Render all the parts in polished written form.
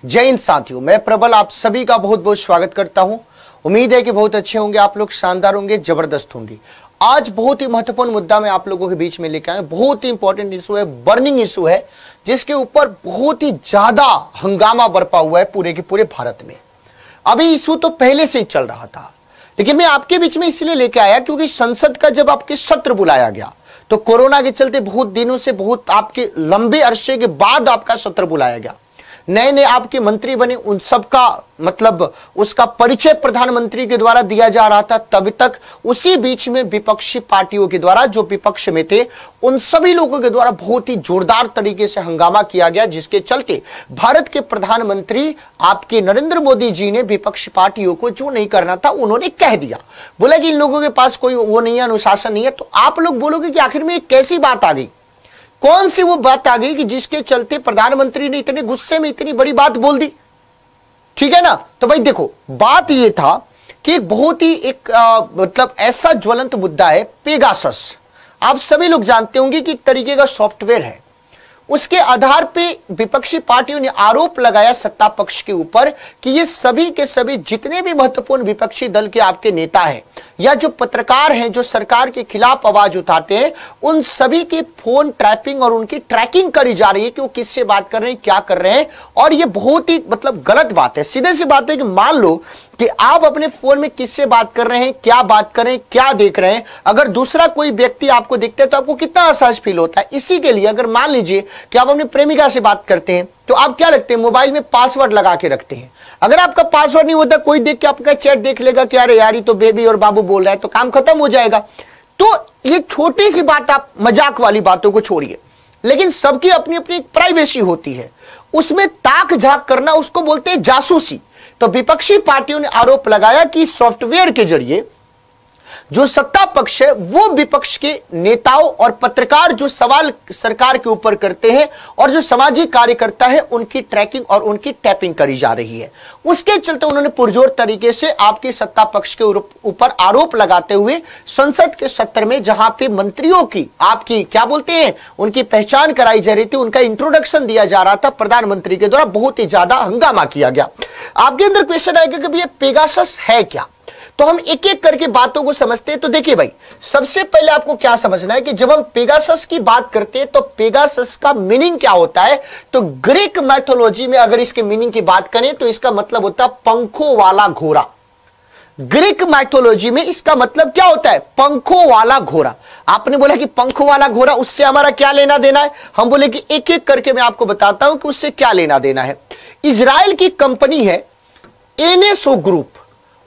जय हिंद साथियों, मैं प्रबल आप सभी का बहुत बहुत स्वागत करता हूं। उम्मीद है कि बहुत अच्छे होंगे आप लोग, शानदार होंगे, जबरदस्त होंगे। आज बहुत ही महत्वपूर्ण मुद्दा मैं आप लोगों के बीच में लेकर आया। बहुत ही इंपॉर्टेंट इशू है, बर्निंग इशू है, जिसके ऊपर बहुत ही ज्यादा हंगामा बरपा हुआ है पूरे के पूरे भारत में। अभी इशू तो पहले से ही चल रहा था, लेकिन मैं आपके बीच में इसलिए लेके आया क्योंकि संसद का जब आपके सत्र बुलाया गया तो कोरोना के चलते बहुत दिनों से, बहुत आपके लंबे अरसे के बाद आपका सत्र बुलाया गया। नए नए आपके मंत्री बने, उन सबका मतलब उसका परिचय प्रधानमंत्री के द्वारा दिया जा रहा था। तब तक उसी बीच में विपक्षी पार्टियों के द्वारा, जो विपक्ष में थे, उन सभी लोगों के द्वारा बहुत ही जोरदार तरीके से हंगामा किया गया, जिसके चलते भारत के प्रधानमंत्री आपके नरेंद्र मोदी जी ने विपक्षी पार्टियों को जो नहीं करना था उन्होंने कह दिया। बोला कि इन लोगों के पास कोई वो नहीं है, अनुशासन नहीं है। तो आप लोग बोलोगे कि आखिर में कैसी बात आ गई, कौन सी वो बात आ गई कि जिसके चलते प्रधानमंत्री ने इतने गुस्से में इतनी बड़ी बात बोल दी? ठीक है ना। तो भाई देखो, बात ये था कि बहुत ही एक मतलब ऐसा ज्वलंत मुद्दा है पेगासस। आप सभी लोग जानते होंगे कि एक तरीके का सॉफ्टवेयर है। उसके आधार पे विपक्षी पार्टियों ने आरोप लगाया सत्ता पक्ष के ऊपर कि ये सभी के सभी जितने भी महत्वपूर्ण विपक्षी दल के आपके नेता हैं या जो पत्रकार हैं जो सरकार के खिलाफ आवाज उठाते हैं, उन सभी के फोन ट्रैपिंग और उनकी ट्रैकिंग करी जा रही है कि वो किससे बात कर रहे हैं, क्या कर रहे हैं। और ये बहुत ही मतलब गलत बात है। सीधे सी बात है कि मान लो कि आप अपने फोन में किससे बात कर रहे हैं, क्या बात कर रहे हैं, क्या देख रहे हैं। अगर दूसरा कोई व्यक्ति आपको दिखता है तो आपको कितना असहज फील होता है। इसी के लिए अगर मान लीजिए कि आप अपनी प्रेमिका से बात करते हैं तो आप क्या रखते हैं, मोबाइल में पासवर्ड लगा के रखते हैं। अगर आपका पासवर्ड नहीं होता, कोई देख के आपका चैट देख लेगा कि अरे यार ये तो बेबी और बाबू बोल रहा है, तो काम खत्म हो जाएगा। तो ये छोटी सी बात, आप मजाक वाली बातों को छोड़िए, लेकिन सबकी अपनी अपनी प्राइवेसी होती है, उसमें ताक झाक करना उसको बोलते हैं जासूसी। तो विपक्षी पार्टियों ने आरोप लगाया कि सॉफ्टवेयर के जरिए जो सत्ता पक्ष है वो विपक्ष के नेताओं और पत्रकार जो सवाल सरकार के ऊपर करते हैं और जो सामाजिक कार्यकर्ता है उनकी ट्रैकिंग और उनकी टैपिंग करी जा रही है। उसके चलते उन्होंने पुरजोर तरीके से आपके सत्ता पक्ष के ऊपर आरोप लगाते हुए संसद के सत्र में, जहां पे मंत्रियों की आपकी क्या बोलते हैं उनकी पहचान कराई जा रही थी, उनका इंट्रोडक्शन दिया जा रहा था प्रधानमंत्री के द्वारा, बहुत ही ज्यादा हंगामा किया गया। आपके अंदर क्वेश्चन आएगा कि ये पेगासस है क्या? तो हम एक एक करके बातों को समझते हैं। तो देखिए भाई, सबसे पहले आपको क्या समझना है कि जब हम पेगासस की बात करते हैं तो पेगासस का मीनिंग क्या होता है। तो ग्रीक मैथोलॉजी में अगर इसके मीनिंग की बात करें तो इसका मतलब होता है पंखों वाला घोड़ा। ग्रीक मैथोलॉजी में इसका मतलब क्या होता है, पंखों वाला घोड़ा। आपने बोला कि पंखों वाला घोड़ा, उससे हमारा क्या लेना देना है? हम बोले कि एक एक करके मैं आपको बताता हूं कि उससे क्या लेना देना है। इजराइल की कंपनी है एनएसओ ग्रुप।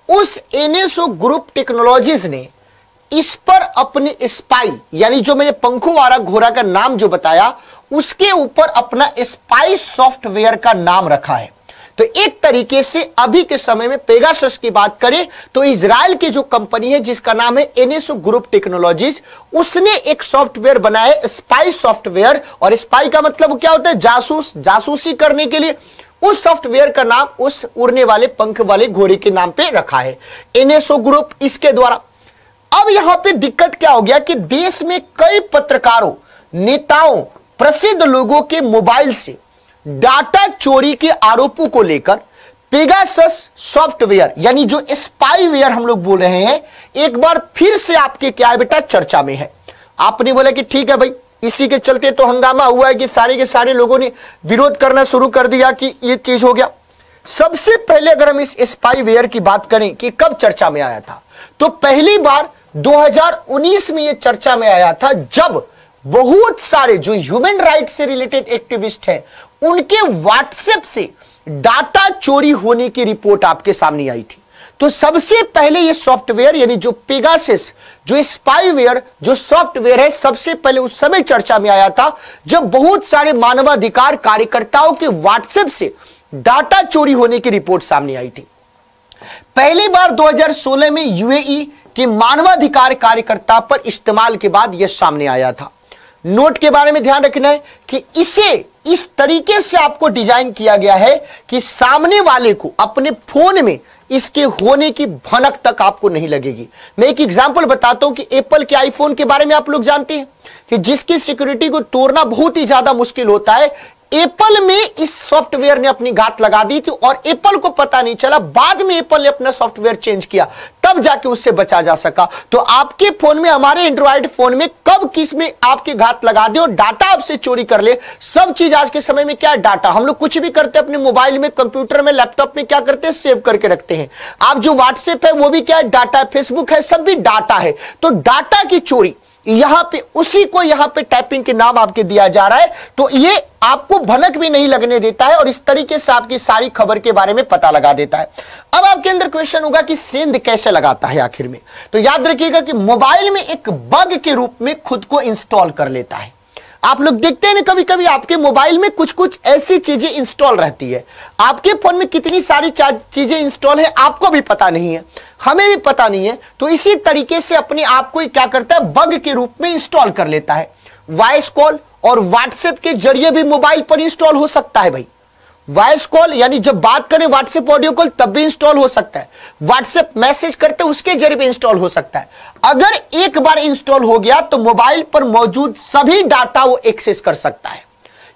उस एनएसओ ग्रुप टेक्नोलॉजीज ने इस पर अपने स्पाई, यानी जो मैंने पंखों वाला घोड़ा का नाम जो बताया, उसके ऊपर अपना स्पाई सॉफ्टवेयर का नाम रखा है। तो एक तरीके से अभी के समय में पेगासस की बात करें तो इजराइल की जो कंपनी है जिसका नाम है एनएसओ ग्रुप टेक्नोलॉजीज, उसने एक सॉफ्टवेयर बनाया है स्पाई सॉफ्टवेयर। और स्पाई का मतलब क्या होता है, जासूस, जासूसी करने के लिए। उस सॉफ्टवेयर का नाम उस उड़ने वाले पंख वाले घोड़े के नाम पे रखा है, एनएसओ ग्रुप, इसके द्वारा। अब यहां पे दिक्कत क्या हो गया कि देश में कई पत्रकारों, नेताओं, प्रसिद्ध लोगों के मोबाइल से डाटा चोरी के आरोपों को लेकर पेगासस सॉफ्टवेयर, यानी जो स्पाईवेयर हम लोग बोल रहे हैं, एक बार फिर से आपके क्या है बेटा, चर्चा में है। आपने बोला कि ठीक है भाई, इसी के चलते तो हंगामा हुआ है कि सारे के सारे लोगों ने विरोध करना शुरू कर दिया कि ये चीज हो गया। सबसे पहले अगर हम इस स्पाईवेयर की बात करें कि कब चर्चा में आया था, तो पहली बार 2019 में ये चर्चा में आया था, जब बहुत सारे जो ह्यूमन राइट से रिलेटेड एक्टिविस्ट हैं उनके व्हाट्सएप से डाटा चोरी होने की रिपोर्ट आपके सामने आई थी। तो सबसे पहले ये सॉफ्टवेयर, यानी जो पेगासस, जो स्पाईवेयर, जो सॉफ्टवेयर है, सबसे पहले उस समय चर्चा में आया था जब बहुत सारे मानवाधिकार कार्यकर्ताओं के व्हाट्सएप से डाटा चोरी होने की रिपोर्ट सामने आई थी। पहली बार 2016 में यूएई के मानवाधिकार कार्यकर्ता पर इस्तेमाल के बाद यह सामने आया था। नोट के बारे में ध्यान रखना है कि इसे इस तरीके से आपको डिजाइन किया गया है कि सामने वाले को अपने फोन में इसके होने की भनक तक आपको नहीं लगेगी। मैं एक एग्जांपल बताता हूं कि एप्पल के आईफोन के बारे में आप लोग जानते हैं कि जिसकी सिक्योरिटी को तोड़ना बहुत ही ज्यादा मुश्किल होता है, एप्पल में इस सॉफ्टवेयर ने अपनी घात लगा दी थी और एप्पल को पता नहीं चला, बाद में एप्पल ने अपना सॉफ्टवेयर चेंज किया, तब जाके उससे बचा जा सका। तो आपके फोन में, हमारे एंड्रॉइड फोन में कब किस में आपके घात लगा दे और डाटा आपसे चोरी कर ले, सब चीज आज के समय में क्या है, डाटा। हम लोग कुछ भी करते हैं अपने मोबाइल में, कंप्यूटर में, लैपटॉप में क्या करते हैं, सेव करके रखते हैं। आप जो व्हाट्सएप है वो भी क्या है, डाटा है, फेसबुक है, सब भी डाटा है। तो डाटा की चोरी यहां पे, उसी को यहां पे टैपिंग के नाम आपके दिया जा रहा है। तो ये आपको भनक भी नहीं लगने देता है और इस तरीके से आपकी सारी खबर के बारे में पता लगा देता है। अब आपके अंदर क्वेश्चन होगा कि सेंध कैसे लगाता है आखिर में। तो याद रखिएगा कि मोबाइल में एक बग के रूप में खुद को इंस्टॉल कर लेता है। आप लोग देखते हैं ना, कभी कभी आपके मोबाइल में कुछ कुछ ऐसी चीजें इंस्टॉल रहती है। आपके फोन में कितनी सारी चीजें इंस्टॉल है आपको भी पता नहीं है, हमें भी पता नहीं है। तो इसी तरीके से अपने आप को क्या करता है, बग के रूप में इंस्टॉल कर लेता है। वॉइस कॉल और व्हाट्सएप के जरिए भी मोबाइल पर इंस्टॉल हो सकता है भाई। वॉइस कॉल यानी जब बात करें व्हाट्सएप ऑडियो कॉल तब भी इंस्टॉल हो सकता है। व्हाट्सएप मैसेज करते उसके जरिए भी इंस्टॉल हो सकता है। अगर एक बार इंस्टॉल हो गया तो मोबाइल पर मौजूद सभी डाटा वो एक्सेस कर सकता है,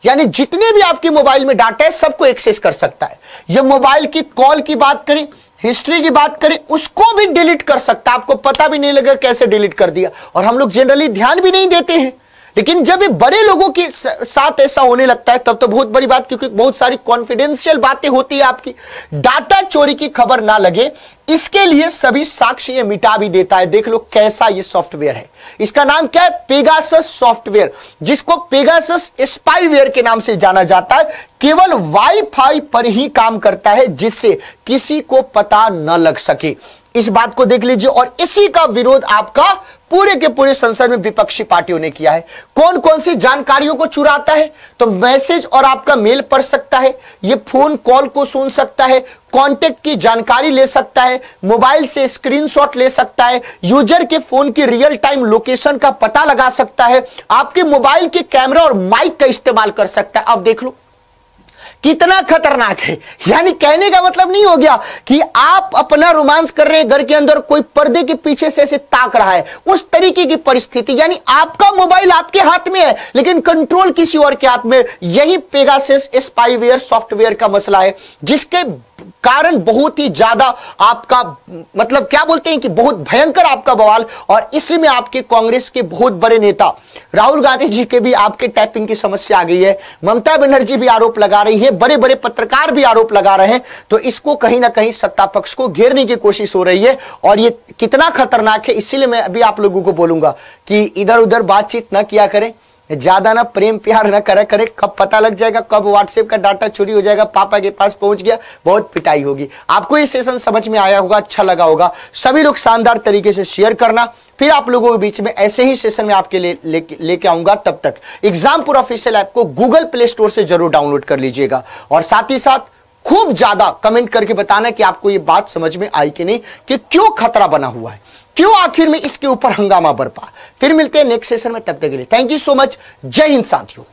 यानी जितने भी आपके मोबाइल में डाटा है सबको एक्सेस कर सकता है। ये मोबाइल की कॉल की बात करें, हिस्ट्री की बात करें, उसको भी डिलीट कर सकता है। आपको पता भी नहीं लगेगा कैसे डिलीट कर दिया, और हम लोग जनरली ध्यान भी नहीं देते हैं। लेकिन जब ये बड़े लोगों के साथ ऐसा होने लगता है तब तो बहुत बड़ी बात, क्योंकि बहुत सारी कॉन्फिडेंशियल बातें होती है आपकी। डाटा चोरी की खबर ना लगे इसके लिए सभी साक्ष्य ये मिटा भी देता है। देख लो कैसा ये सॉफ्टवेयर है। इसका नाम क्या है, पेगासस सॉफ्टवेयर, जिसको पेगासस स्पाईवेयर के नाम से जाना जाता है। केवल वाईफाई पर ही काम करता है, जिससे किसी को पता न लग सके। इस बात को देख लीजिए, और इसी का विरोध आपका पूरे के पूरे संसद में विपक्षी पार्टियों ने किया है। कौन कौन सी जानकारियों को चुराता है, तो मैसेज और आपका मेल पढ़ सकता है, ये फोन कॉल को सुन सकता है, कांटेक्ट की जानकारी ले सकता है, मोबाइल से स्क्रीनशॉट ले सकता है, यूजर के फोन की रियल टाइम लोकेशन का पता लगा सकता है, आपके मोबाइल के कैमरा और माइक का इस्तेमाल कर सकता है। अब देख लो कितना खतरनाक है। यानी कहने का मतलब नहीं हो गया कि आप अपना रोमांस कर रहे हैं, घर के अंदर कोई पर्दे के पीछे से ऐसे ताक रहा है, उस तरीके की परिस्थिति। यानी आपका मोबाइल आपके हाथ में है लेकिन कंट्रोल किसी और के हाथ में। यही पेगासस स्पाईवेयर सॉफ्टवेयर का मसला है, जिसके कारण बहुत ही ज्यादा आपका मतलब क्या बोलते हैं कि बहुत भयंकर आपका बवाल। और इसी में आपके कांग्रेस के बहुत बड़े नेता राहुल गांधी जी के भी आपके टैपिंग की समस्या आ गई है, ममता बनर्जी भी आरोप लगा रही है, बड़े बड़े पत्रकार भी आरोप लगा रहे हैं। तो इसको कहीं ना कहीं सत्ता पक्ष को घेरने की कोशिश हो रही है, और ये कितना खतरनाक है। इसीलिए मैं अभी आप लोगों को बोलूंगा कि इधर उधर बातचीत ना किया करें, ज्यादा ना प्रेम प्यार ना करा करे। कब पता लग जाएगा, कब व्हाट्सएप का डाटा चोरी हो जाएगा, पापा के पास पहुंच गया, बहुत पिटाई होगी। आपको ये सेशन समझ में आया होगा, अच्छा लगा होगा। सभी लोग शानदार तरीके से शेयर करना, फिर आप लोगों के बीच में ऐसे ही सेशन में आपके लिए लेके आऊंगा। तब तक एग्जामपुर ऑफिशियल ऐप को गूगल प्ले स्टोर से जरूर डाउनलोड कर लीजिएगा, और साथ ही साथ खूब ज्यादा कमेंट करके बताना कि आपको ये बात समझ में आई कि नहीं, कि क्यों खतरा बना हुआ है, क्यों आखिर में इसके ऊपर हंगामा बरपा। फिर मिलते हैं नेक्स्ट सेशन में, तब तक के लिए थैंक यू सो मच। जय हिंद साथियों।